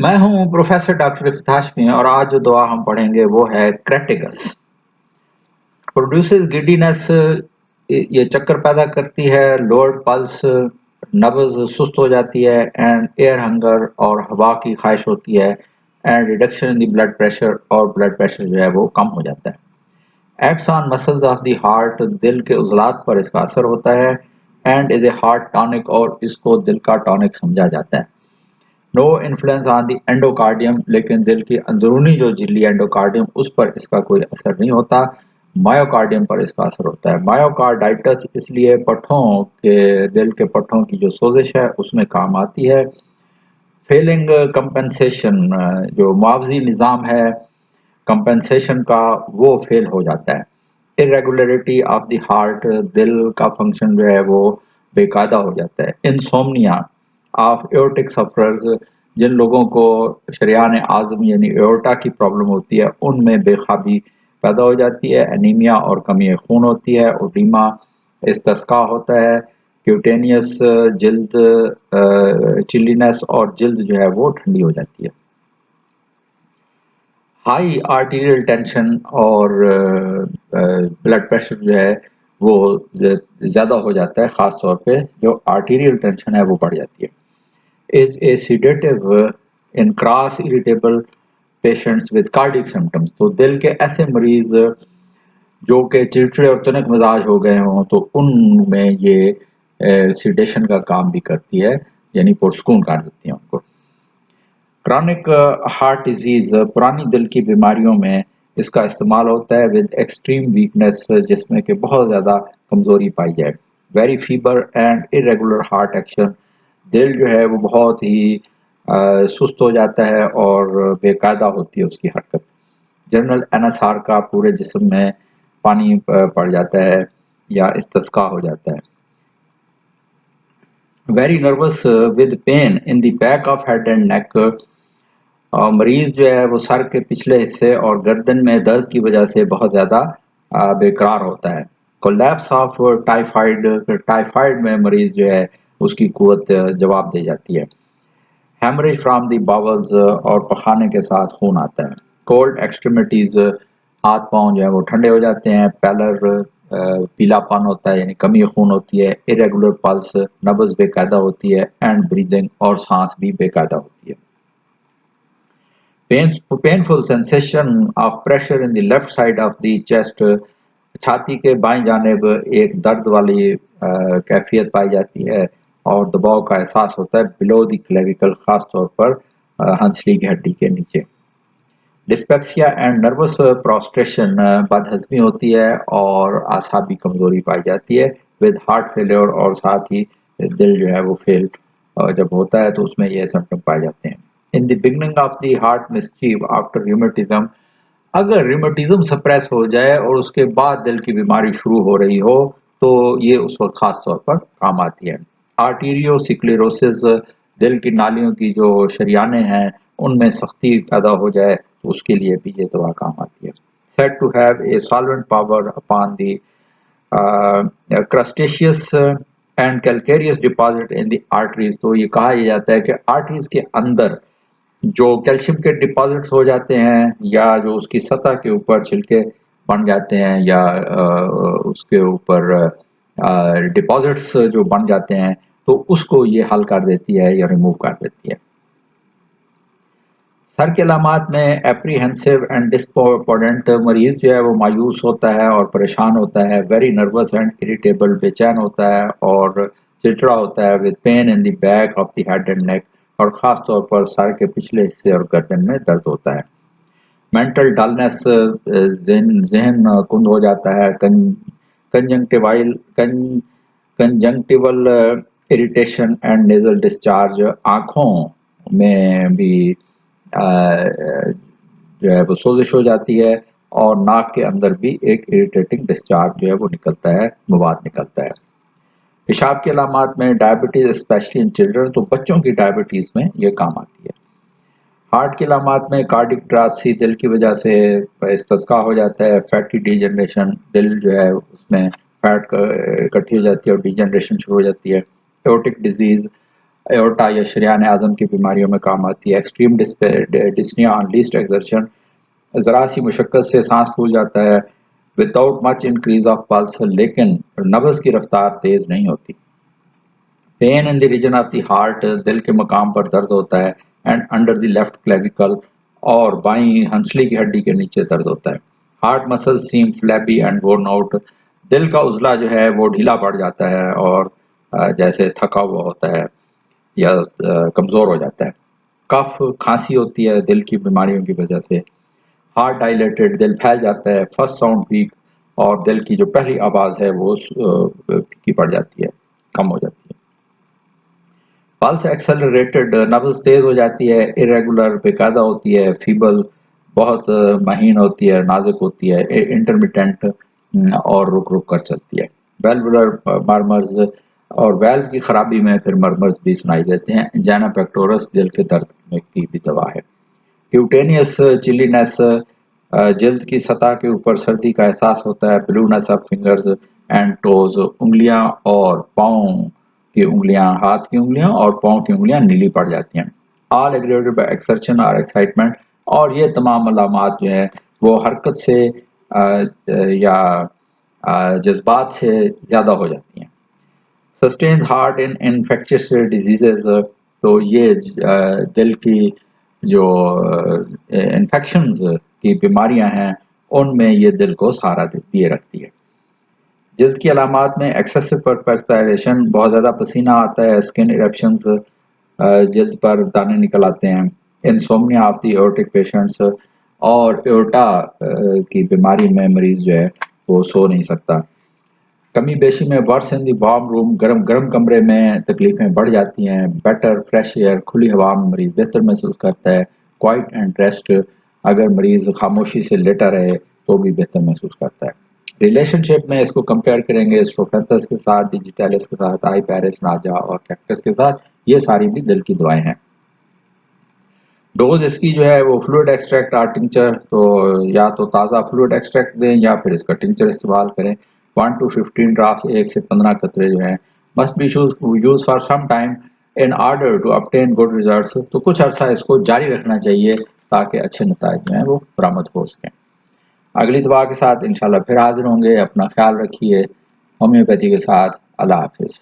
मैं हूँ professor doctor इफ्तिख Hashmi और आज जो दवा हम पढ़ेंगे वो है क्रेटिगस। प्रोड्यूसेस गिडीनेस, ये चक्कर पैदा करती है, लोअर्ड पल्स, नब्ज सुस्त हो जाती है एंड एयर हंगर और हवा की ख्वाहिश होती है and reduction in the blood pressure और ब्लड प्रेशर जो है वो कम हो जाता है। Acts on muscles of the heart, दिल के उजलात पर इसका असर होता है and is a heart tonic और इसको दिल का टॉनिक समझा जाता है। No influence on the endocardium, लेकिन दिल की अंदरूनी जो झिल्ली एंडोकार्डियम उस पर इसका कोई असर नहीं होता। मायोकार्डियम पर इसका असर होता है। मायोकार्डाइटिस इसलिए पट्ठों के दिल के पट्ठों की जो सोजिश है उसमें काम आती है। फेलिंग कंपनसेशन, जो मुआवजी निज़ाम है कंपनसेशन का वो फेल हो जाता है। इरेगुलरिटी ऑफ द हार्ट, दिल का फंक्शन जो है वो बेकायदा हो जाता है। इंसोम्निया ऑफ एओर्टिक सफरर्स, जिन लोगों को शरियान आज़म यानी एओर्टा की प्रॉब्लम होती है उनमें बेखाबी पैदा हो जाती है। एनीमिया और कमी खून होती है। ओडीमा, इस्तिस्का होता है। क्यूटेनियस, जिल्द चिलीनेस और जिल्द जो है वो ठंडी हो जाती है। हाई आर्टीरियल टेंशन और ब्लड प्रेशर जो है वो ज़्यादा हो जाता है, ख़ास तौर पे जो आर्टीरियल टेंशन है वो बढ़ जाती है। Is a sedative in cross irritable patients with cardiac symptoms, तो दिल के ऐसे मरीज जो कि चिड़चिड़े और तनिक मिजाज हो गए हों तो उनमें ये सीडेशन का काम भी करती है, यानी पुरस्कून कर देती है उनको। क्रॉनिक हार्ट डिजीज, पुरानी दिल की बीमारियों में इसका इस्तेमाल होता है विद एक्सट्रीम वीकनेस, जिसमें कि बहुत ज़्यादा कमज़ोरी पाई जाए। Very fever and irregular heart action, दिल जो है वो बहुत ही सुस्त हो जाता है और बेकायदा होती है उसकी हरकत। जनरल एनएसआर का, पूरे जिस्म में पानी पड़ जाता है या इस्तिस्का हो जाता है। Very nervous with pen in the back of head and neck, मरीज जो है वो सर के पिछले हिस्से और गर्दन में दर्द की वजह से बहुत ज़्यादा बेकरार होता है। कोलैप्स ऑफ टाइफाइड, टाइफाइड में मरीज जो है उसकी कुव्वत जवाब दे जाती है। हेमरेज फ्रॉम दी बावल्स, और पखाने के साथ खून आता है। कोल्ड एक्सट्रीमिटीज, हाथ पांव जो है वो ठंडे हो जाते हैं। पैलर, पीलापन होता है यानी कमी खून होती है। इरेगुलर पल्स, नब्ज बेकायदा होती है एंड ब्रीदिंग, और सांस भी बेकायदा होती है। Painful sensation of pressure in the left side of the chest, छाती के बाएं जानिब एक दर्द वाली कैफियत पाई जाती है और दबाव का एहसास होता है बिलो द क्लेविकल, खास तौर पर हंसली की हड्डी के नीचे। डिस्पेप्सिया एंड नर्वस प्रोस्ट्रेशन, बदहजमी होती है और आसाबी कमजोरी पाई जाती है विद हार्ट फेलियर, और साथ ही दिल जो है वो फेल जब होता है तो उसमें ये सिम्टम पाए जाते हैं। In the beginning of the heart mischief after rheumatism, अगर रूमेटिज्म सप्रेस हो जाए और उसके बाद दिल की बीमारी शुरू हो रही हो तो ये उस वक्त खास तौर पर काम आती है। आर्टीरियोस्क्लेरोसिस, दिल की नालियों की जो शरियाने हैं उनमें सख्ती पैदा हो जाए तो उसके लिए भी ये दवा काम आती है। Said to have a solvent power upon the crustaceous and calcareous deposit in the arteries, तो ये कहा जाता है कि आर्टरीज के अंदर जो कैल्शियम के डिपॉजिट्स हो जाते हैं या जो उसकी सतह के ऊपर छिलके बन जाते हैं या उसके ऊपर डिपॉजिट्स जो बन जाते हैं तो उसको ये हल कर देती है या रिमूव कर देती है। सर के अलामात में एप्रीहेंसिव एंड डिस्पोर्डेंट, मरीज जो है वो मायूस होता है और परेशान होता है। वेरी नर्वस एंड इरिटेबल, बेचैन होता है और चिड़चिड़ा होता है with pen in the back of the head and neck, और ख़ास तौर पर सर के पिछले हिस्से और गर्दन में दर्द होता है। मेंटल डलनेस, जहन कुंद हो जाता है। Conjunctival conjunctival irritation and nasal discharge, आँखों में भी जो है वो सोजिश हो जाती है और नाक के अंदर भी एक इरिटेटिंग डिस्चार्ज जो है वो निकलता है, मवाद निकलता है। पेशाब के अलामात में डायबिटीज स्पेशली इन चिल्ड्रन, तो बच्चों की डायबिटीज में ये काम आती है। हार्ट के अलामात में कार्डिक ट्रासी, दिल की वजह से इस्तिस्का हो जाता है। फैटी डिजनरेशन, दिल जो है उसमें फैट इकट्ठी हो जाती है और डिजनरेशन शुरू हो जाती है। एओर्टिक डिजीज, एओर्टा या शरियान आज़म की बीमारियों में काम आती है। Extreme dyspnoea on least exertion, ज़रा सी मुशक्क़त से सांस फूल जाता है without much increase of pulse, लेकिन नब्ज़ की रफ्तार तेज़ नहीं होती। Pain in the region of the heart, दिल के मकाम पर दर्द होता है and under the left clavicle, और बाईं हंसली की हड्डी के नीचे दर्द होता है। Heart muscle seem flabby and worn out, दिल का उजला जो है वो ढीला पड़ जाता है और जैसे थका हुआ होता है या कमज़ोर हो जाता है। कफ खांसी होती है दिल की बीमारियों की वजह से। हार्ट डायलेटेड, दिल फैल जाता है। फर्स्ट साउंड वीक, और दिल की जो पहली आवाज़ है वो फीकी पड़ जाती है, कम हो जाती है। पल्स एक्सेलरेटेड, नब्ज़ तेज़ हो जाती है। इरेगुलर, बेकायदा होती है। फीबल, बहुत महीन होती है, नाजुक होती है। इंटरमिटेंट, और रुक रुक कर चलती है। वेल्वुलर मर्मर्स, और वेल्व की खराबी में फिर मर्मर्स भी सुनाई देते हैं। एंजाइना पेक्टोरस, दिल के दर्द में की भी दवा है। क्यूटेनियस चिलीनेस, जल्द की सतह के ऊपर सर्दी का एहसास होता है। Blueness of fingers and toes, उंगलियां और पाँव की उंगलियां, हाथ की उंगलियां और पाँव की उंगलियां नीली पड़ जाती हैं। ऑल एग्रेवेटेड बाय एक्सर्शन और एक्साइटमेंट, और ये तमाम अलामात जो हैं वो हरकत से या जज्बात से ज़्यादा हो जाती हैं। Sustained heart in infectious diseases, तो ये दिल की जो इन्फेक्शंस की बीमारियां हैं उनमें ये दिल को सहारा दिए रखती है। जल्द की अलामात में एक्सेसिव परस्पिरेशन, बहुत ज़्यादा पसीना आता है। स्किन इरेप्शंस, जल्द पर दाने निकल आते हैं। Insomnia of the aortic patients, और एओर्टा की बीमारी में मरीज जो है वो सो नहीं सकता। कमी बेशी में वर्स इन दी वार्म रूम, गर्म गर्म कमरे में तकलीफें बढ़ जाती हैं। बेटर फ्रेश एयर, खुली हवा में मरीज बेहतर महसूस करता है। क्वाइट एंड रेस्ट, अगर मरीज खामोशी से लेटा रहे तो भी बेहतर महसूस करता है। रिलेशनशिप में इसको कंपेयर करेंगे स्ट्रोफेंथस के साथ, डिजिटैलिस के साथ, आई पैरिस, नाजा और कैक्टस के साथ। ये सारी भी दिल की दवाएं हैं। डोज इसकी जो है वो फ्लूइड एक्सट्रैक्ट और टिंचर, तो या तो ताज़ा फ्लूइड एक्सट्रैक्ट दें या फिर इसका टिंचर इस्तेमाल करें। 1 to 15 ड्रॉप्स, 1 से 15 कतरे जो हैं, must be use for some time in order to obtain good results, तो कुछ अर्सा इसको जारी रखना चाहिए ताकि अच्छे नतीजे जो हैं वो बरामद हो सकें। अगली दवा के साथ इंशाल्लाह फिर हाजिर होंगे। अपना ख्याल रखिए। होम्योपैथी के साथ। अल्लाह हाफिज़।